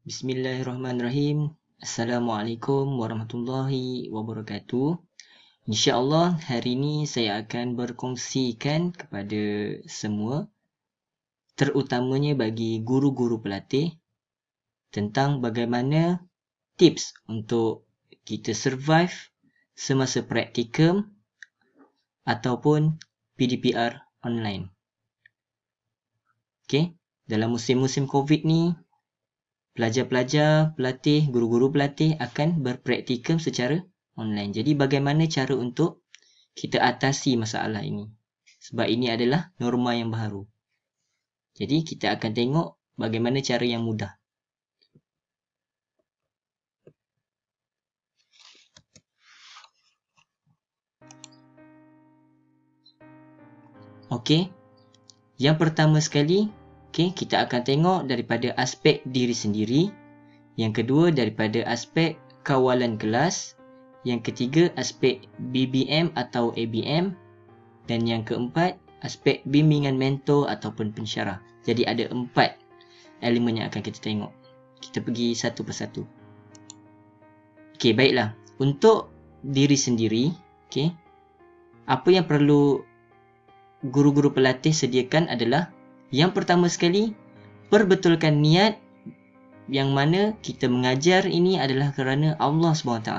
Bismillahirrahmanirrahim. Assalamualaikum warahmatullahi wabarakatuh. InsyaAllah hari ini saya akan berkongsikan kepada semua, terutamanya bagi guru-guru pelatih, tentang bagaimana tips untuk kita survive semasa praktikum ataupun PDPR online. Okay? Dalam musim-musim COVID ni, pelajar-pelajar, pelatih, guru-guru pelatih akan berpraktikum secara online. Jadi bagaimana cara untuk kita atasi masalah ini? Sebab ini adalah norma yang baru. Jadi kita akan tengok bagaimana cara yang mudah. Okey. Yang pertama sekali, kita akan tengok daripada aspek diri sendiri. Yang kedua daripada aspek kawalan kelas. Yang ketiga aspek BBM atau ABM. Dan yang keempat aspek bimbingan mentor ataupun pensyarah. Jadi ada 4 elemen yang akan kita tengok. Kita pergi satu persatu. Okey, baiklah. Untuk diri sendiri, apa yang perlu guru-guru pelatih sediakan adalah, yang pertama sekali, perbetulkan niat yang mana kita mengajar ini adalah kerana Allah SWT.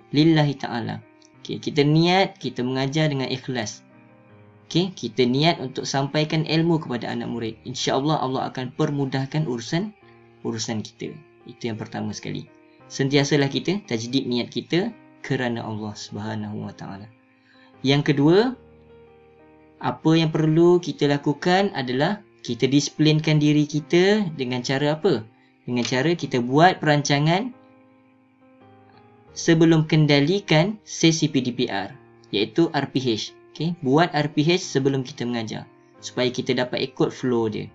Lillahi ta'ala. Kita niat, kita mengajar dengan ikhlas. Kita niat untuk sampaikan ilmu kepada anak murid. InsyaAllah Allah akan permudahkan urusan kita. Itu yang pertama sekali. Sentiasalah kita tajdid niat kita kerana Allah SWT. Yang kedua, apa yang perlu kita lakukan adalah kita disiplinkan diri kita dengan cara apa? Dengan cara kita buat perancangan sebelum kendalikan sesi PDPR, iaitu RPH. Buat RPH sebelum kita mengajar supaya kita dapat ikut flow dia.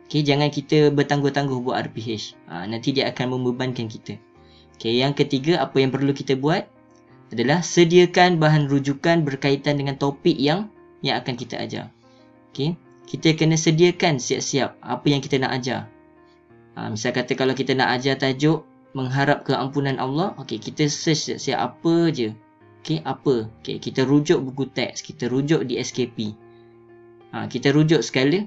Jangan kita bertangguh-tangguh buat RPH. Nanti dia akan membebankan kita. Yang ketiga, apa yang perlu kita buat adalah sediakan bahan rujukan berkaitan dengan topik yang akan kita ajar. Kita kena sediakan siap-siap apa yang kita nak ajar. Misal kata kalau kita nak ajar tajuk mengharap keampunan Allah, kita search siap-siap apa je. Kita rujuk buku teks, kita rujuk di SKP. Kita rujuk segala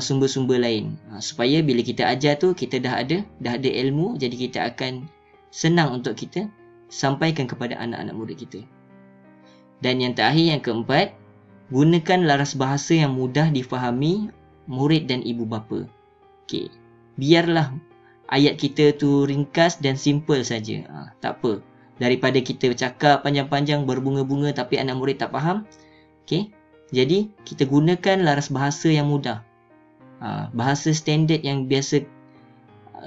sumber-sumber lain. Supaya bila kita ajar tu kita dah ada ilmu, jadi kita akan senang untuk kita sampaikan kepada anak-anak murid kita. Dan yang terakhir, yang keempat, gunakan laras bahasa yang mudah difahami murid dan ibu bapa. Biarlah ayat kita tu ringkas dan simple saja. Tak apa. Daripada kita cakap panjang-panjang berbunga-bunga tapi anak murid tak faham. Jadi kita gunakan laras bahasa yang mudah. Bahasa standard yang biasa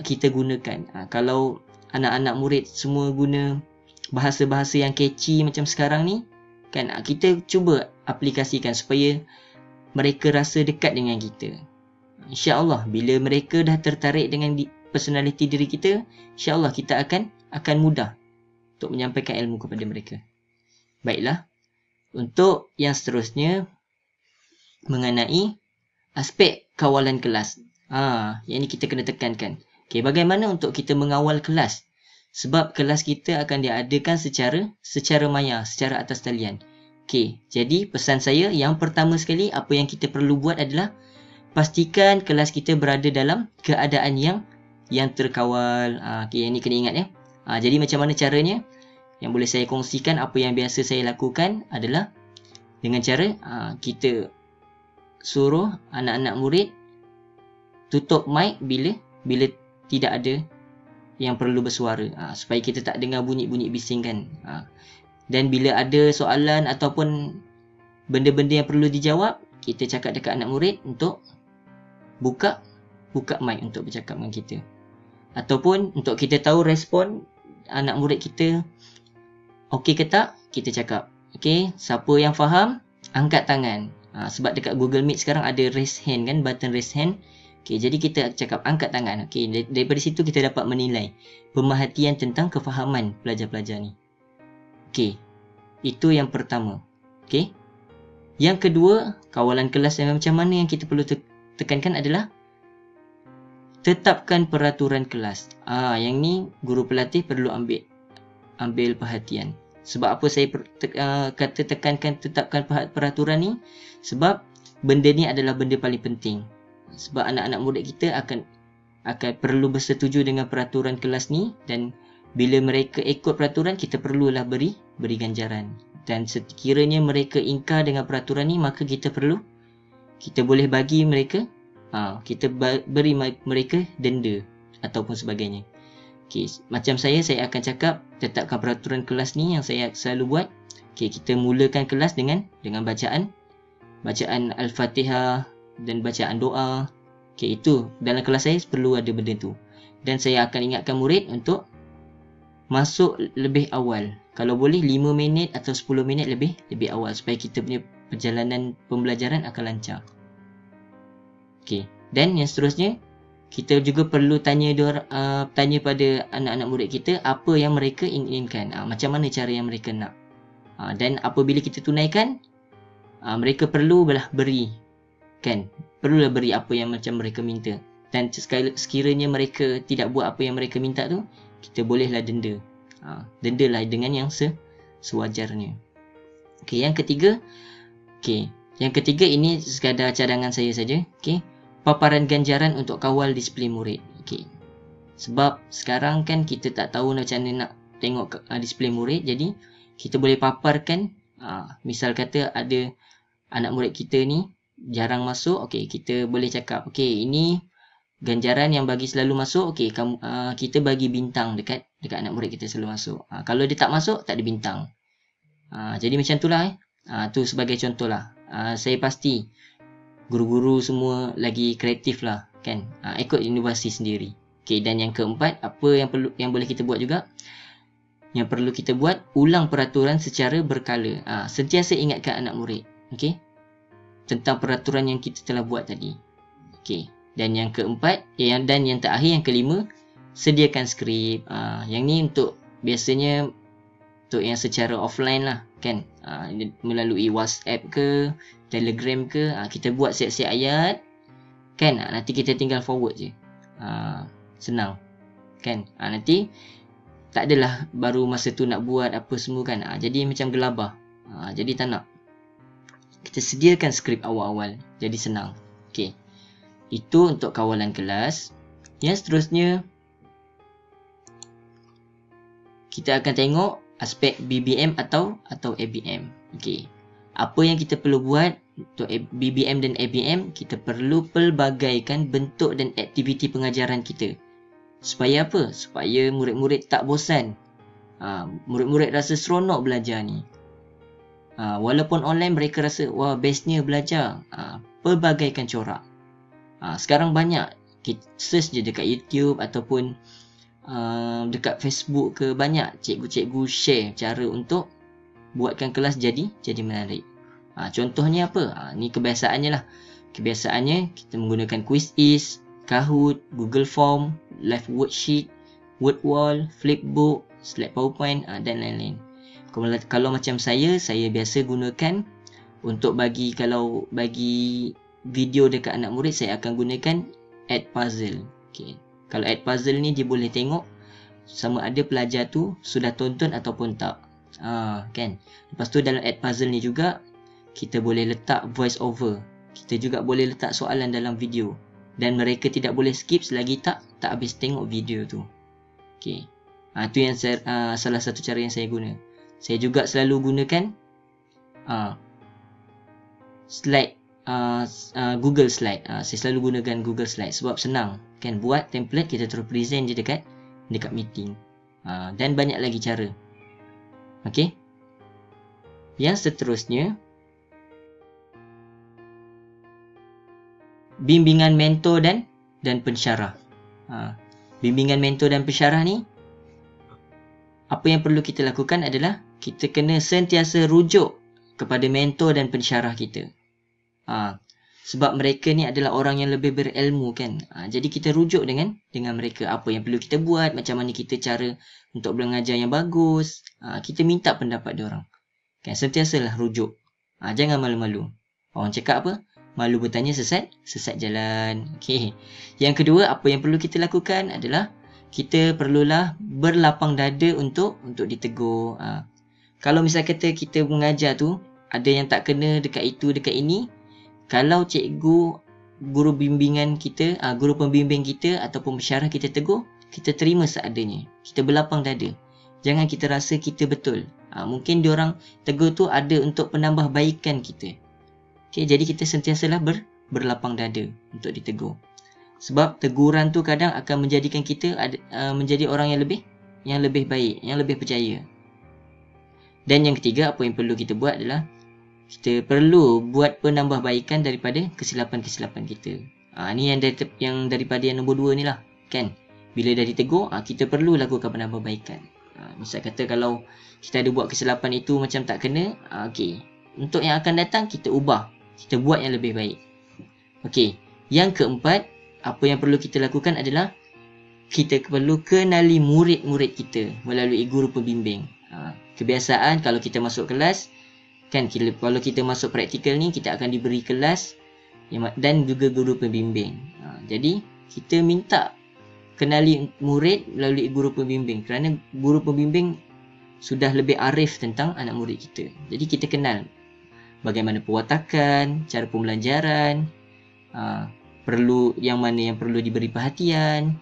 kita gunakan. Kalau anak-anak murid semua guna bahasa-bahasa yang catchy macam sekarang ni, kita cuba aplikasikan supaya mereka rasa dekat dengan kita. InsyaAllah bila mereka dah tertarik dengan personality diri kita, InsyaAllah kita akan mudah untuk menyampaikan ilmu kepada mereka. Baiklah. Untuk yang seterusnya, mengenai aspek kawalan kelas. Yang ni kita kena tekankan. Bagaimana untuk kita mengawal kelas? Sebab kelas kita akan diadakan secara maya, secara atas talian. Jadi pesan saya, yang pertama sekali apa yang kita perlu buat adalah pastikan kelas kita berada dalam keadaan yang terkawal. Yang ni kena ingat ya. Jadi macam mana caranya? Yang boleh saya kongsikan, apa yang biasa saya lakukan adalah dengan cara kita suruh anak-anak murid tutup mic bila tidak ada yang perlu bersuara, supaya kita tak dengar bunyi-bunyi bising kan. Dan bila ada soalan ataupun benda-benda yang perlu dijawab, kita cakap dekat anak murid untuk buka mic untuk bercakap dengan kita. Ataupun untuk kita tahu respon anak murid kita okey ke tak, kita cakap. Siapa yang faham, angkat tangan. Sebab dekat Google Meet sekarang ada raise hand kan, button raise hand. Jadi kita cakap angkat tangan. Daripada situ kita dapat menilai pemerhatian tentang kefahaman pelajar-pelajar ni. Itu yang pertama. Yang kedua, kawalan kelas yang macam mana yang kita perlu tekankan adalah tetapkan peraturan kelas. Yang ni guru pelatih perlu ambil perhatian. Sebab apa saya kata tekankan tetapkan peraturan ni? Sebab benda ni adalah benda paling penting. Sebab anak-anak murid kita akan perlu bersetuju dengan peraturan kelas ni, dan bila mereka ikut peraturan, kita perlulah beri ganjaran. Dan sekiranya mereka ingkar dengan peraturan ni, maka kita boleh bagi mereka, kita beri mereka denda ataupun sebagainya. Okay, macam saya akan cakap tetapkan peraturan kelas ni yang saya selalu buat. Okay, kita mulakan kelas dengan bacaan Al-Fatihah dan bacaan doa. Okay, itu dalam kelas saya perlu ada benda tu. Dan saya akan ingatkan murid untuk masuk lebih awal. Kalau boleh 5 minit atau 10 minit lebih awal, supaya kita punya perjalanan pembelajaran akan lancar. Okay. Dan yang seterusnya, kita juga perlu tanya pada anak-anak murid kita apa yang mereka inginkan, macam mana cara yang mereka nak. Dan apabila kita tunaikan, mereka perlulah beri, kan? Perlulah beri apa yang macam mereka minta. Dan sekiranya mereka tidak buat apa yang mereka minta tu, kita bolehlah denda. Dendalah dengan yang sewajarnya. Okey, yang ketiga. Yang ketiga ini sekadar cadangan saya saja. Okey. Paparan ganjaran untuk kawal disiplin murid. Okey. Sebab sekarang kan kita tak tahu macam mana nak tengok disiplin murid. Jadi kita boleh paparkan, misal kata ada anak murid kita ni jarang masuk. Okey, kita boleh cakap, okey, ini ganjaran yang bagi selalu masuk. Okey, kita bagi bintang dekat anak murid kita selalu masuk. Kalau dia tak masuk, tak ada bintang. Jadi macam itulah. Tu sebagai contoh lah. Saya pasti guru-guru semua lagi kreatif lah, kan? Ikut inovasi sendiri. Okey, dan yang keempat, apa yang boleh kita buat juga? Yang perlu kita buat, ulang peraturan secara berkala. Sentiasa ingatkan anak murid, okey, tentang peraturan yang kita telah buat tadi. Okey. Dan yang keempat, dan yang terakhir, yang kelima, sediakan skrip. Yang ni untuk biasanya untuk yang secara offline lah, kan? Melalui WhatsApp ke, Telegram ke, kita buat siap-siap ayat, kan? Nanti kita tinggal forward je. Senang, kan? Nanti tak adalah baru masa tu nak buat apa semua, kan? Jadi macam gelabah. Jadi tak nak. Kita sediakan skrip awal-awal, jadi senang. Okey. Itu untuk kawalan kelas. Yang seterusnya, kita akan tengok aspek BBM atau ABM. Okey. Apa yang kita perlu buat untuk BBM dan ABM? Kita perlu pelbagaikan bentuk dan aktiviti pengajaran kita. Supaya apa? Supaya murid-murid tak bosan. Murid-murid rasa seronok belajar ni. Walaupun online mereka rasa, wah, bestnya belajar. Pelbagaikan corak. Sekarang banyak, kita search je dekat YouTube ataupun dekat Facebook ke, banyak cikgu-cikgu share cara untuk buatkan kelas jadi menarik. Contohnya apa? Ni kebiasaannya lah. Kebiasaannya kita menggunakan Quizizz, Kahoot, Google Form, Live Worksheet, Word Wall, Flipbook, Slide PowerPoint, dan lain-lain. Kalau macam saya biasa gunakan untuk kalau bagi video dekat anak murid, saya akan gunakan Edpuzzle. Okay. Kalau Edpuzzle ni dia boleh tengok sama ada pelajar tu sudah tonton ataupun tak. Kan. Lepas tu dalam Edpuzzle ni juga kita boleh letak voice over. Kita juga boleh letak soalan dalam video. Dan mereka tidak boleh skip selagi tak habis tengok video tu. Okay. Itu yang salah satu cara yang saya guna. Saya juga selalu gunakan slide, Google Slide. Saya selalu gunakan Google Slide sebab senang, kan? Buat template, kita terus present je dekat meeting. Dan banyak lagi cara. Okey. Yang seterusnya, bimbingan mentor dan pensyarah. Bimbingan mentor dan pensyarah ni, apa yang perlu kita lakukan adalah kita kena sentiasa rujuk kepada mentor dan pensyarah kita. Sebab mereka ni adalah orang yang lebih berilmu, kan? Jadi kita rujuk dengan mereka. Apa yang perlu kita buat, macam mana kita cara untuk belajar yang bagus. Kita minta pendapat diorang. Kan? Sentiasalah rujuk. Jangan malu-malu. Orang cakap apa? malu bertanya, sesat jalan. Okey. Yang kedua, apa yang perlu kita lakukan adalah kita perlulah berlapang dada untuk ditegur. Kalau misal kata kita mengajar tu ada yang tak kena dekat itu, dekat ini, kalau cikgu, guru bimbingan kita, guru pembimbing kita ataupun pensyarah kita tegur, kita terima seadanya. Kita berlapang dada. Jangan kita rasa kita betul. Mungkin diorang tegur tu ada untuk penambahbaikan kita. Okay, jadi kita sentiasalah berlapang dada untuk ditegur. Sebab teguran tu kadang akan menjadikan kita menjadi orang yang lebih baik, yang lebih percaya. Dan yang ketiga, apa yang perlu kita buat adalah kita perlu buat penambahbaikan daripada kesilapan-kesilapan kita. Ni yang daripada yang nombor 2 ni lah, kan? Bila dah ditegur, kita perlu lakukan penambahbaikan. Misal kata kalau kita ada buat kesilapan itu macam tak kena, okey. Untuk yang akan datang kita ubah, kita buat yang lebih baik. Okey. Yang keempat, apa yang perlu kita lakukan adalah kita perlu kenali murid-murid kita melalui guru pembimbing. Kebiasaan kalau kita masuk kelas, kan, kalau kita masuk praktikal ni, kita akan diberi kelas dan juga guru pembimbing. Jadi kita minta kenali murid melalui guru pembimbing, kerana guru pembimbing sudah lebih arif tentang anak murid kita. Jadi kita kenal bagaimana pewatakan, cara pembelajaran, perlu yang mana yang perlu diberi perhatian.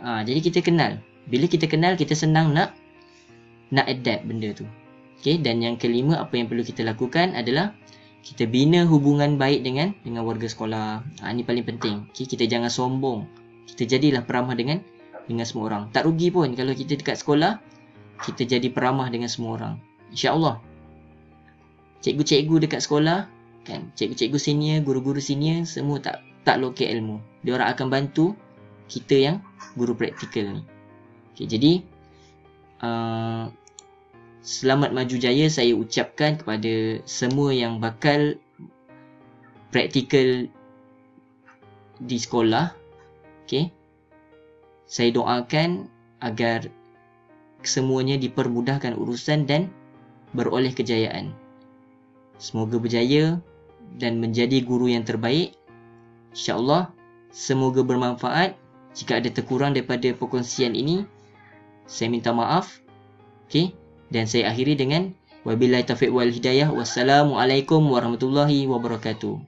Jadi kita kenal. Bila kita kenal, kita senang nak adapt benda tu. Okey, dan yang kelima, apa yang perlu kita lakukan adalah kita bina hubungan baik dengan warga sekolah. Ini paling penting. Okey, kita jangan sombong. Kita jadilah peramah dengan semua orang. Tak rugi pun kalau kita dekat sekolah kita jadi peramah dengan semua orang. Insya-Allah. Cikgu-cikgu dekat sekolah, kan, cikgu-cikgu senior, guru-guru senior semua tak lokek ilmu. Diorang akan bantu kita yang guru praktikal ni. Okey, jadi selamat maju jaya saya ucapkan kepada semua yang bakal praktikal di sekolah. Okey. Saya doakan agar semuanya dipermudahkan urusan dan beroleh kejayaan. Semoga berjaya dan menjadi guru yang terbaik. InsyaAllah, semoga bermanfaat. Jika ada terkurang daripada perkongsian ini, saya minta maaf. Okey. Dan saya akhiri dengan wabillahi taufiq wal hidayah. Wassalamualaikum warahmatullahi wabarakatuh.